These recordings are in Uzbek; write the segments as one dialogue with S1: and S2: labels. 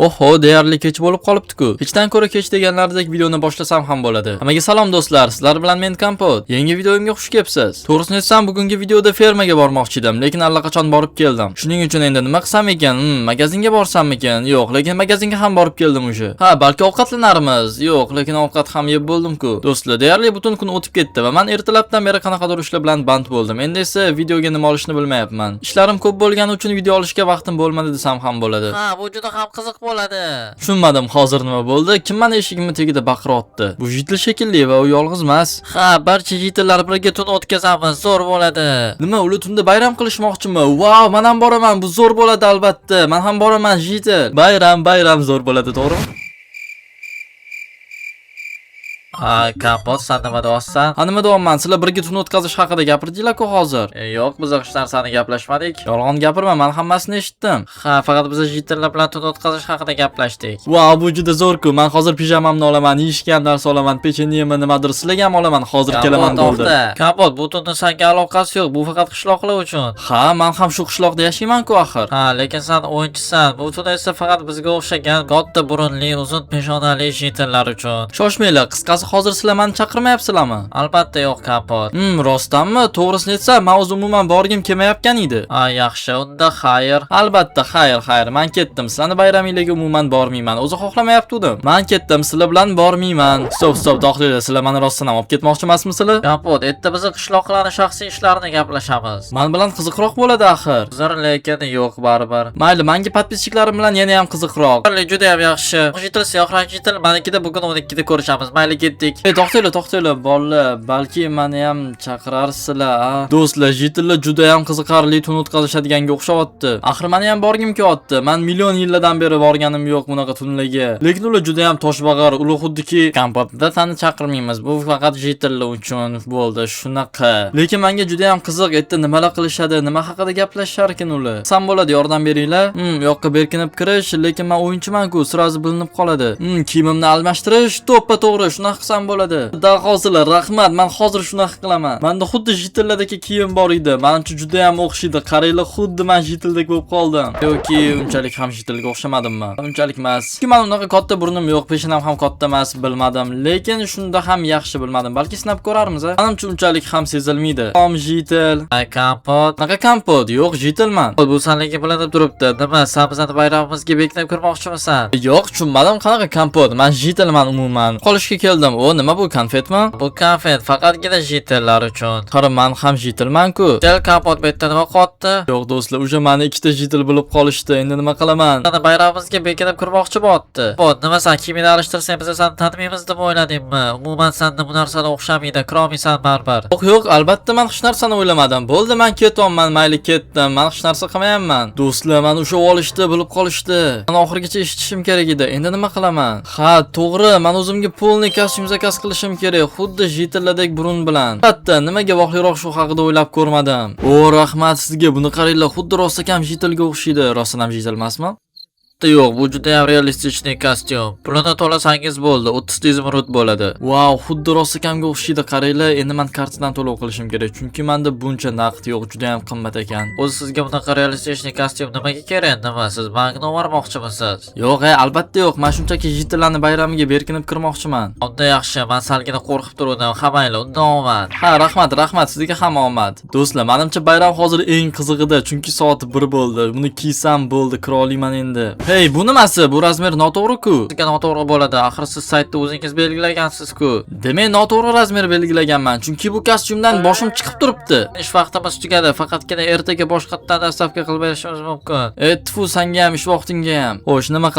S1: Oho, deyarli kech bo'lib qolibdi-ku. Hechdan ko'ra kech deganlardek videoni boshlasam ham bo'ladi. Hammaga salom do'stlar, sizlar bilan men Kompot. Yangi videomga xush kelibsiz. To'g'risini aytsam, bugungi videoda fermaga bormoqchi edim, lekin allaqachon borib keldim. Shuning uchun endi nima qilsam ekan? Magazinga borsammikan? Yo'q, lekin magazinga ham borib keldim o'sha. Ha, balki ovqatlanarmiz. Yo'q, lekin ovqat ham yeb bo'ldim-ku. Do'stlar, deyarli butun kun o'tib ketdi va men ertalabdan beri qanaqadir ishlar bilan band bo'ldim. Endi esa videoga nima olishni bilmayapman. Ishlarim ko'p bo'lgani uchun video olishga vaqtim bo'lmadi desam ham bo'ladi.
S2: Ha, bu juda ham qiziq bo'ladi.
S1: Tushunmadim, hozir nima bo'ldi? Kim meni eshigimni tagida baqirayapti? Bu Jitil shekilli va u yolg'iz emas.
S2: Ha, barcha jitillar birga tun o'tkazamiz, zo'r bo'ladi.
S1: Nima, ular tunda bayram qilishmoqchimi? Wow, men ham boraman. Bu zo'r bo'ladi albatta. Men ham boraman, Jitil. Bayram zo'r bo'ladi, to'g'rimi?
S2: Ha, Kompot, sen nima deyapsan?
S1: Ha, nima deyapman? Sizlar birga tun o'tkazish haqida gapirdinglar-ku hozir.
S2: Yo'q, biz hech narsani gaplashmadik.
S1: Yolg'on gapirma, men hammasini eshitdim.
S2: Ha, faqat biz jitillar bilan tun o'tkazish haqida gaplashdik.
S1: Wow, bu juda zo'r-ku. Men hozir pijamamni olaman, yeyishga ham narsa olaman, pecheniyemi nimadir sizlarga ham olaman. Hozir kelaman bo'ldi.
S2: Kompot, bu tunning senga aloqasi yo'q. Bu faqat qishloqlar uchun.
S1: Ha, men ham shu qishloqda yashayman-ku axir.
S2: Ha, lekin sen o'yinchisan. Bu tun esa faqat bizga o'xshagan katta burunli, uzun peshonali jitillar uchun.
S1: Shoshmanglar, qisqasi hozir sizlar meni chaqirmayapsizlarmi?
S2: Albatta yo'q, Kompot.
S1: Rostdanmi? To'g'risini aytsam, men o'zim umuman borgim kelmayotgan edi.
S2: Ha, yaxshi, unda xayr.
S1: Albatta, xayr. Men ketdim. Sizlarni bayramingizga umuman bormayman. O'zi xohlamayaptim. Men ketdim, sizlar bilan bormayman. Stop, do'xtirlar, sizlar meni rostdan olib ketmoqchi emasmisizlar?
S2: Kompot, endi biz qishloqlarning shaxsiy ishlarini gaplashamiz.
S1: Men bilan qiziqroq bo'ladi axir.
S2: Zo'r, lekin yo'q baribir.
S1: Mayli, menga podpischiklarim bilan yana ham qiziqroq.
S2: Juda ham yaxshi. Jitil siyohrang jitil, menikida bugun 12da ko'rishamiz. Mayli, ketdik.
S1: To'xtanglar, bolalar, balki meni ham chaqirarsizlar, a? Do'stlar, jitillar juda ham qiziqarli tun o'tkazadiganga o'xshavotdi. Axir meni ham borgim kelyapti. Men million yillardan beri borganim yo'q bunaqa tunlarga. Lekin ular juda ham toshbag'ar, ular xuddiki Kompotda seni chaqirmaymiz. Bu faqat jitillar uchun bo'ldi, shunaqa. Lekin menga juda ham qiziq, endi nimalar qilishadi, nima haqida gaplashishar ekan ular. Sam bo'ladi, yordam beringlar. Yoqqa berkinib kirish, lekin men o'yinchiman-ku, sirazi bilinib qoladi. Kiyimimni almashtirish, to'ppa-to'g'ri shunaqa qilsam bo'ladi. Darhozirlar, rahmat, men hozir shunaqa qilaman. Menda xuddi jitillardagi kiyim bor edi. Menimcha juda ham o'xshaydi. Qaranglar, xuddi men jitildek bo'lib qoldim. Yoki unchalik ham jitilga o'xshamadimmi? Unchalik emas. Chunki men unaqa katta burnim yo'q, peshanam ham katta emas, bilmadim. Lekin shunda ham yaxshi bilmadim. Balki sinab ko'rarmiz. Menimcha unchalik ham sezilmaydi. Tom jitil.
S2: Ay, Kompot.
S1: Naqa Kompot? Yo'q, jitilman.
S2: Bu senga bilinib turibdi. Nima, sen bizning bayramimizga bekinib kirmoqchimisan?
S1: Yo'q, tushunmadim. Qanaqa Kompot? Men jitilman umuman. Qolishga keldim. O, nima bu, konfetmi?
S2: Bu konfet faqatgina jitillar uchun.
S1: Qara, men ham jitilman-ku.
S2: Jel, Kompot, bu yerda nima qotdi?
S1: Yo'q do'stlar, o'sha meni ikkita jitil bo'lib qolishdi. Endi nima qilaman?
S2: Mana bayramimizga bekinib kirmoqchi bo'pti. Bot, nima sen kiyimini alishtirsang biz seni tanimaymiz deb o'yladingmi? Umuman senda bu narsalar o'xshamaydi, kirolmaysan baribir.
S1: Yo'q, albatta men hech narsani o'ylamadim. Bo'ldi, men ketyapman, mayli ketdim. Men hech narsa qilmayapman. Do'stlar, meni o'sha olishdi, bilib qolishdi. Men oxirigacha eshitishim kerak edi. Endi nima qilaman? Ha, to'g'ri, men o'zimga polniy kostyum zakaz qilishim kerak, xuddi jitillardek burun bilan. Albatta, nimaga voqliroq shu haqida o'ylab ko'rmadim. O, rahmat sizga. Buni qaranglar, xuddi rostakam jitilga o'xshaydi. Rostdan ham jitil emasmi?
S2: Yo'q, bu juda ham realistik kostyum. Pulini to'lasangiz bo'ldi, 30 izmirud bo'ladi.
S1: Wow, xuddi rostakamga o'xshaydi. Qaranglar, endi men kartadan to'lov qilishim kerak, chunki menda buncha naqd yo'q, juda ham qimmat ekan.
S2: O'zi sizga bunaqa realistik kostyum nimaga kerak? Nima, siz bankni o'marmoqchimisiz?
S1: Yo'q, albatta yo'q. Men shunchaki jitillarning bayramiga berkinib kirmoqchiman.
S2: Unda yaxshi, men salgina qo'rqib turdim. Hamayli, unda omad.
S1: Ha, rahmat, sizga ham omad. Do'stlar, menimcha bayram hozir eng qizig'ida, chunki soat 1 bo'ldi. Buni kiysam bo'ldi, kira olaman endi. Hey, bu nimasi? Bu razmer noto'g'ri-ku.
S2: Sizga noto'g'ri bo'ladi. Axir siz saytda o'zingiz belgilagansiz-ku.
S1: Demak, noto'g'ri razmer belgilaganman, chunki bu kostyumdan boshim chiqib turibdi.
S2: Ish vaqtimiz tugadi. Faqatgina ertaga boshqatdan dastavka qilib berishimiz mumkin.
S1: Tfu, senga ham, ish vaqtingga ham. Xo'sh, nima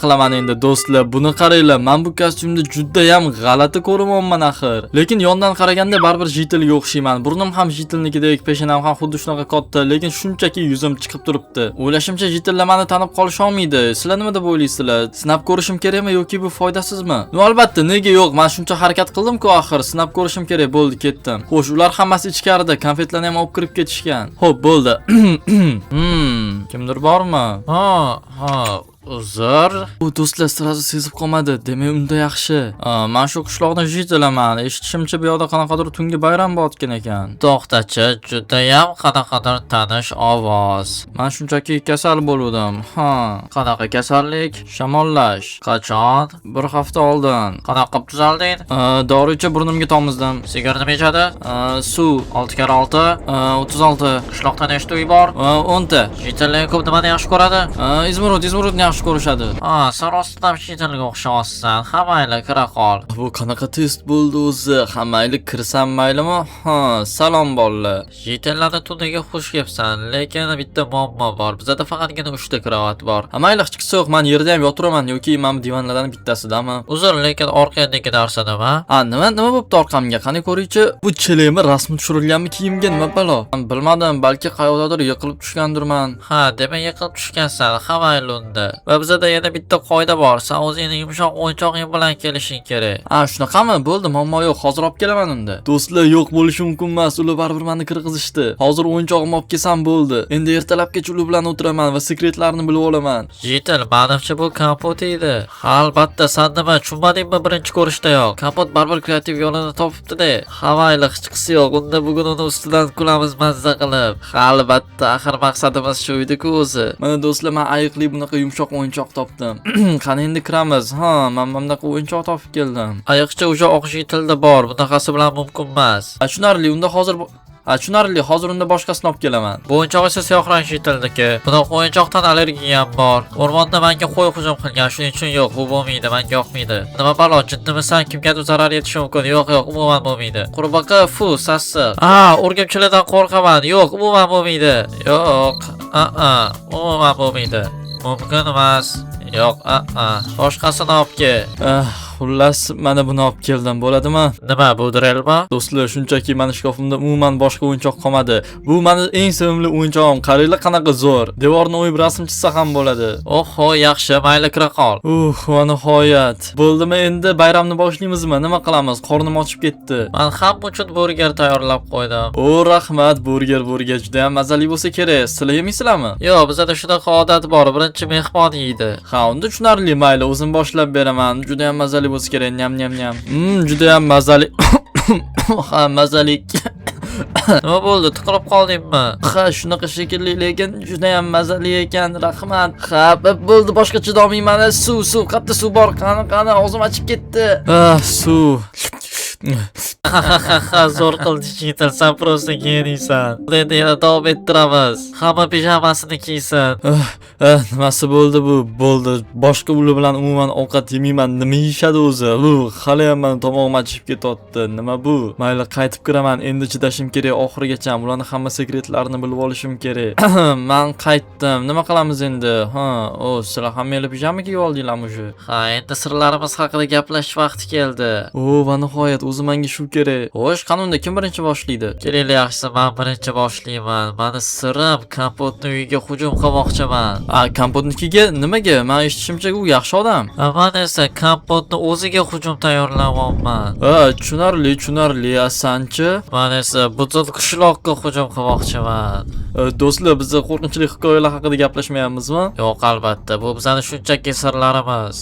S1: qilaman endi do'stlar? Buni qaranglar. Men bu kostyumni juda ham g'alati ko'raman axir. Lekin yondan qaraganda baribir jitilga o'xshayman. Burnim ham jitilnikidek, peshanam ham xuddi shunaqa katta, lekin shunchaki yuzim chiqib turibdi. O'ylashimcha jitillar meni tanib qolish olmaydi. Sizlar nima deb o'ylaysizlar? Sinab ko'rishim kerakmi yoki bu foydasizmi? Albatta, nega yo'q? Men shuncha harakat qildim-ku axir. Sinab ko'rishim kerak, bo'ldi, ketdim. Xo'sh, ular hammasi ichkarida, konfetlarni ham olib kirib ketishgan. Xo'p, bo'ldi. Kimdir bormi?
S2: Ha. Uzr.
S1: U do'stlar sirasi sezib qolmadi. Demak, unda yaxshi. Men shu qishloqdan jitilaman. Eshitishimcha bu yoqda qanaqadir tungi bayram bo'layotgan ekan.
S2: To'xtachi, judayam qanaqadir tanish ovoz.
S1: Men shunchaki kasal bo'ldim.
S2: Qanaqa kasallik?
S1: Shamollash.
S2: Qachon?
S1: Bir hafta oldin.
S2: Qanaqa qilib tuzalding?
S1: Doricha burnimga tomizdim.
S2: Sigir nima ichadi?
S1: Suv
S2: 6x6.
S1: 36.
S2: Qishloqda nechta uy bor?
S1: 10 ta.
S2: Jitillik ko'p nimani yaxshi ko'radi?
S1: Izmurudni yaxshi ko'rishadi.
S2: Sen rostdan jitilga o'xshamaysan. Hammayli kira qol.
S1: Bu qanaqa test bo'ldi o'zi? Hammayli kirsam maylimi? Salom bolalar.
S2: Jitillarda tuniga xush kelibsan, lekin bitta muammo bor. Bizda faqatgina 3 ta karavot bor.
S1: Mayli chiqsa yo'q, men yerda ham yotiraman yoki men divanlardan bittasidami?
S2: Uzr, lekin orqadagi darsa nima?
S1: Nima bo'libdi orqamga? Qani ko'ringchi. Bu chilaymi rasmi tushirilganmi kiyimga nima balo? Bilmadim, balki qayoqdadir yiqilib tushgandirman.
S2: Demak yiqilib tushgansan, havaylunda. Va bizda yana bitta qoida bor. Sen o'zingni yumshoq o'yinchoqing bilan kelishing kerak.
S1: Shunaqami? Bo'ldi, muammo yo'q. Hozir olib kelaman unda. Do'stlar, yo'q bo'lishi mumkin emas. Ular baribir meni kirgizishdi. Hozir o'yinchog'imni olib kelsam bo'ldi. Endi ertalabgacha ular bilan o'tiraman va sekretlarni bilib olaman.
S2: Jitil, menimcha bu kompot edi. Albatta, sen nima tushunmadingmi birinchi ko'rishdayoq? Kompot baribir kreativ yo'lini topibdi-da. Havayli hech qisi yo'q. Unda bugun uni ustidan kulamiz mazza qilib. Albatta, axir maqsadimiz shu edi-ku o'zi. Mana
S1: Do'stlar, men ayiqli bunaqa yumshoq o'yinchoq topdim. Qani endi kiramiz. Men bunaqa o'yinchoq topib keldim.
S2: Ayiqcha o'sha oq jitilda bor. Bunaqasi bilan mumkin emas.
S1: Tushunarli, unda hozir hozir unda boshqasini olib kelaman.
S2: Bu o'yinchoq esa siyoh rang jitildiki. Bunaqa o'yinchoqdan allergiyam bor. O'rmonda menga qo'y hujum qilgan, shuning uchun yo'q, bu bo'lmaydi, menga yoqmaydi. Nima balo, jiddimisan? Kimgadir zarar yetishi mumkin. Yo'q, umuman bo'lmaydi. Qurbaqa, sassiq. O'rgimchilardan qo'rqaman. Yo'q, umuman bo'lmaydi. Yo'q, umuman bo'lmaydi. Mumkin emas. Yo'q, boshqasini olib kel.
S1: Xullas, mana buni olib keldim, bo'ladimi?
S2: Nima, bu drelmi?
S1: Do'stlar, shunchaki meni shkafimda umuman boshqa o'yinchoq qolmadi. Bu meni eng sevimli o'yinchog'im. Qaranglar qanaqa zo'r. Devorni o'yib rasm chizsa ham bo'ladi.
S2: Oho, yaxshi, mayli kira qol.
S1: Va nihoyat. Bo'ldimi, endi bayramni boshlaymizmi? Nima qilamiz? Qornim ochib ketdi.
S2: Men hamma uchun burger tayyorlab qo'ydim.
S1: Rahmat, burger juda ham mazali bo'lsa kerak. Sizlar yemaysizlarmi?
S2: Yo'q, bizda shunaqa odat bor. Birinchi mehmon yeydi.
S1: Unda tushunarli, mayli, o'zim boshlab beraman. Juda ham mazali bo'lsa kerak. Nyam. Juda ham mazali. Mazali.
S2: Nima bo'ldi? Tiqilib qoldingmi?
S1: Shunaqa shekilli, lekin juda ham mazali ekan. Rahmat. Bo'ldi, boshqa chidolmayman. Suv, qatta suv bor. Qani, og'zim ochib ketdi. Suv.
S2: Zo'r qilding, Jitil, sen prosta genisan. Endi yana davom ettiramiz. Hamma pijamasini kiysin.
S1: Nimasi bo'ldi bu? Bo'ldi. Boshqa ular bilan umuman ovqat yemayman. Nima yeyishadi o'zi? Hali ham men tomog'im achib ketyapti. Nima bu? Mayli, qaytib kiraman. Endi chidashim kerak oxirigacha. Ularning hamma sekretlarini bilib olishim kerak. Men qaytdim. Nima qilamiz endi? Sizlar hammanglar pijama kiyib oldinglarmi shu?
S2: Endi sirlarimiz haqida gaplashish vaqti keldi.
S1: Va nihoyat, o'zi menga shu kerak. Xo'sh, qanunda kim birinchi boshlaydi?
S2: Kelinglar, yaxshisi, men birinchi boshlayman. Meni sirim kompotning uyiga hujum qilmoqchiman.
S1: Kompotnikiga nimaga? Men eshitishimcha u yaxshi odam.
S2: Men esa kompotni o'ziga hujum tayyorlamoqman.
S1: Tushunarli, asanchi?
S2: Men esa butun qishloqqa hujum qilmoqchiman.
S1: Do'stlar, biz qo'rqinchli hikoyalar haqida gaplashmayapmizmi?
S2: Yo'q, albatta, bu bizning shunchaki sirlarimiz.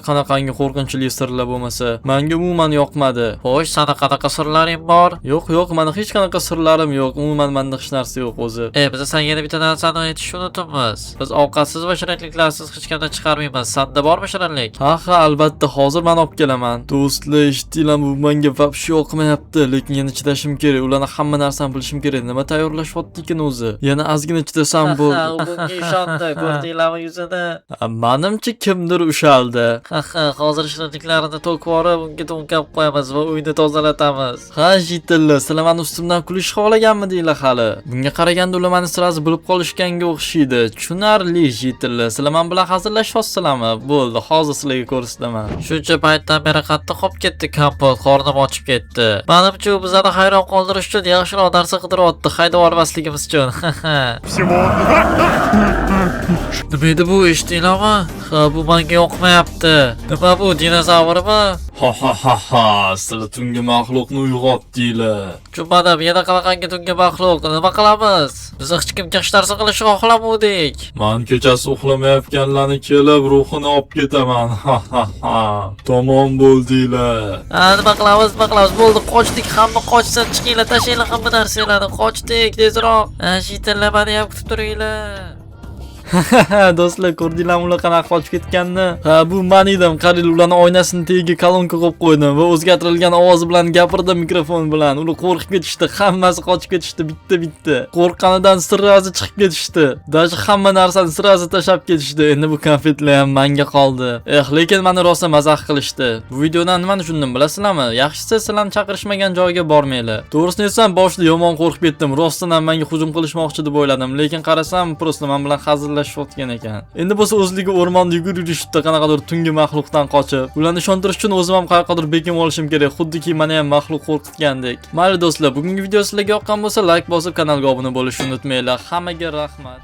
S1: Qanaqangi qo'rqinchli sirlar bo'lmasa, menga umuman yoqmadi.
S2: Xo'sh, sana qanaqa sirlaring bor?
S1: Yo'q, meni hech qanaqa sirlarim yo'q. Umuman menda hech narsa yo'q o'zi.
S2: Biz sen yana bitta narsani aytishni unutibmiz. Biz ovqatsiz va shirinliklarsiz hech qanday chiqarmaymiz. Sanda bormi shirinlik?
S1: Ha, albatta, hozir men olib kelaman. Do'stlar, eshitdinglarmi? Bu menga vobshe yoqmayapti, lekin yana chidashim kerak. Ularning hamma narsani bilishim kerak. Nima tayyorlashyapti ekan o'zi? Yana ozgina chidasam bo'ldi.
S2: Bunga ishondi, ko'rdinglarmi yuzini?
S1: Menimcha kimdir ushaldi.
S2: Hozir shirinliklarini to'kib olib, unga to'nkab qo'yamiz va uyni tozalatamiz.
S1: Jitillar, sizlar meni ustimdan kulishni xohlaganmidinglar hali? Bunga qaraganda ular meni sirasi bilib qolishganga o'xshaydi. Tushunarli, jitillar. Sizlar men bilan hazillashyapsizlarmi? Bo'ldi, hozir sizlarga ko'rsataman.
S2: Shuncha paytdan beri qattiq qolib ketdi kompot, qornim ochib ketdi. Menimcha u bizani hayron qoldirish uchun yaxshiroq narsa qidiryapti, haydab yubormasligimiz uchun. Nima edi bu, eshitdinglarmi? Bu menga yoqmayapti. Nima bu, dinozavrmi?
S1: Ha ha ha ha, sizlar tungi maxluqni uyg'otdinglar.
S2: Tushunmadim, yana qanaqangi tungi maxluq, nima qilamiz? Biz hech kim hech narsa qilishni xohlamadik.
S1: Man kechasi uxlamayotganlarni kelib ruhini olib ketaman. Ha ha ha. Tamom bo'ldinglar.
S2: Nima qilamiz, bo'ldi, qochdik, hamma qochsin, chiqinglar, tashinglar hamma narsalarni, qochdik, tezroq. Shitillar meni ham kutib turinglar.
S1: Do'stlar, ko'rdinglarmi ular qanaqa qochib ketganini? Ha, bu men edim. Qarang, ularning oynasini tagiga kolonka qo'yib qo'ydim va o'zgartirilgan ovoz bilan gapirdim mikrofon bilan. Ular qo'rqib ketishdi, hammasi qochib ketishdi bitta-bitta. Qo'rqqanidan sirrazi chiqib ketishdi. Даже hamma narsani sirrazi tashlab ketishdi. Endi bu konfetlar ham menga qoldi. Lekin meni rosa mazax qilishdi. Bu videodan nimani tushundim bilasizlarmi? Yaxshisi sizlarni chaqirishmagan joyga bormanglar. To'g'risini aytsam, boshida yomon qo'rqib ketdim. Rostdan ham menga hujum qilishmoqchi deb o'yladim, lekin qarasam, prosta men bilan hazillashayotgan ekan. Endi bo'lsa o'zligi o'rmonda yugurib yurishibdi, qanaqadir tungi maxluqdan qochib. Ularni ishontirish uchun o'zim ham qanaqadir bekim olishim kerak, xuddiki meni ham maxluq qo'rqitgandek. Mayli do'stlar, bugungi video sizlarga yoqqan bo'lsa, like bosib kanalga obuna bo'lishni unutmanglar. Hammaga rahmat.